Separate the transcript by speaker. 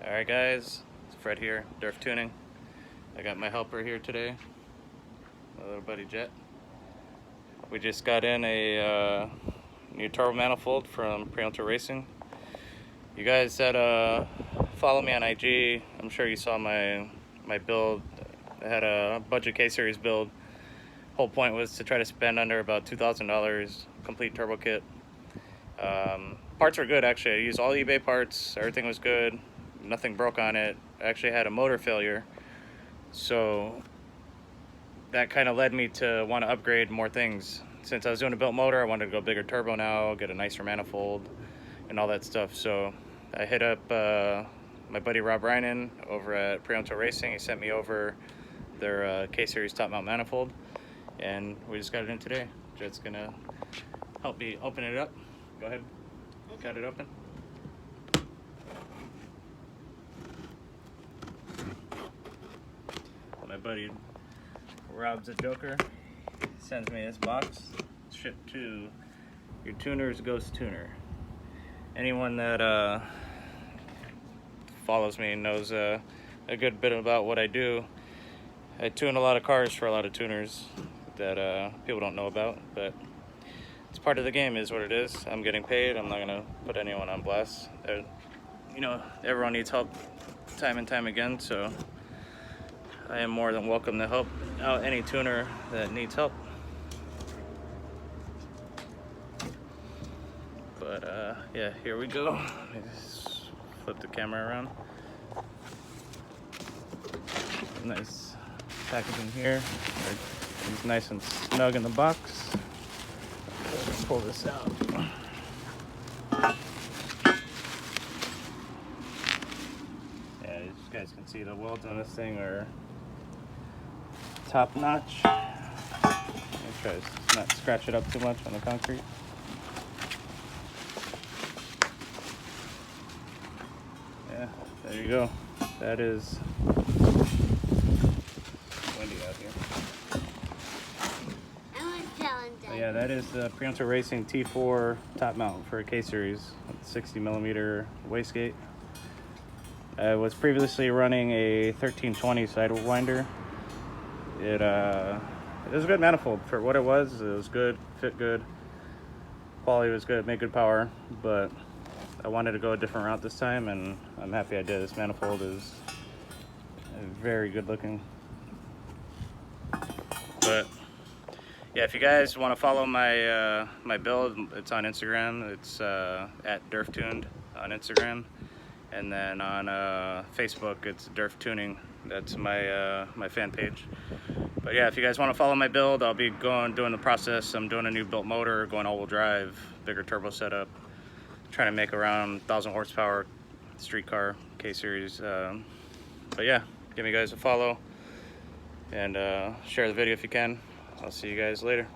Speaker 1: Alright guys, it's Fred here, Derf Tuning. I got my helper here today, my little buddy Jet. We just got in a new turbo manifold from Prayoonto Racing. You guys that follow me on IG, I'm sure you saw my build. I had a budget K-Series build. Whole point was to try to spend under about $2,000, complete turbo kit. Parts were good actually. I used all eBay parts, everything was good. Nothing broke on it. I actually had a motor failure, so that kind of led me to want to upgrade more things. Since I was doing a built motor, I wanted to go bigger turbo now, get a nicer manifold and all that stuff. So I hit up my buddy Rob Reinen over at Prayoonto Racing. He sent me over their K-Series top mount manifold, and we just got it in today. Jet's gonna help me open it up. Go ahead, cut it open. My buddy Rob's a joker. He sends me this box. It's shipped to your tuner's ghost tuner. Anyone that follows me knows a good bit about what I do. I tune a lot of cars for a lot of tuners that people don't know about, but it's part of the game, is what it is. I'm getting paid. I'm not gonna put anyone on blast. You know, everyone needs help time and time again, so I am more than welcome to help out any tuner that needs help. But yeah, here we go. Let me just flip the camera around. Nice packaging here. It's nice and snug in the box. Let's pull this out. Yeah, as you guys can see, the welds on this thing are top notch. Let me try to not scratch it up too much on the concrete. Yeah, there you go. That is windy out here. Yeah, that is the Prayoonto Racing T4 top mount for a K-Series, 60mm wastegate. I was previously running a 1320 sidewinder. It was a good manifold for what it was. It was good, fit good, quality was good, made good power, but I wanted to go a different route this time, and I'm happy I did. This manifold is very good looking. But yeah, if you guys want to follow my my build, it's on Instagram. It's at Derf Tuned on Instagram, and then on Facebook it's Derf Tuning. That's my my fan page. But yeah, if you guys want to follow my build, I'll be doing the process. I'm doing a new built motor, going all-wheel drive, bigger turbo setup, trying to make around 1,000 horsepower street car K-Series. But yeah, give me guys a follow and share the video if you can. I'll see you guys later.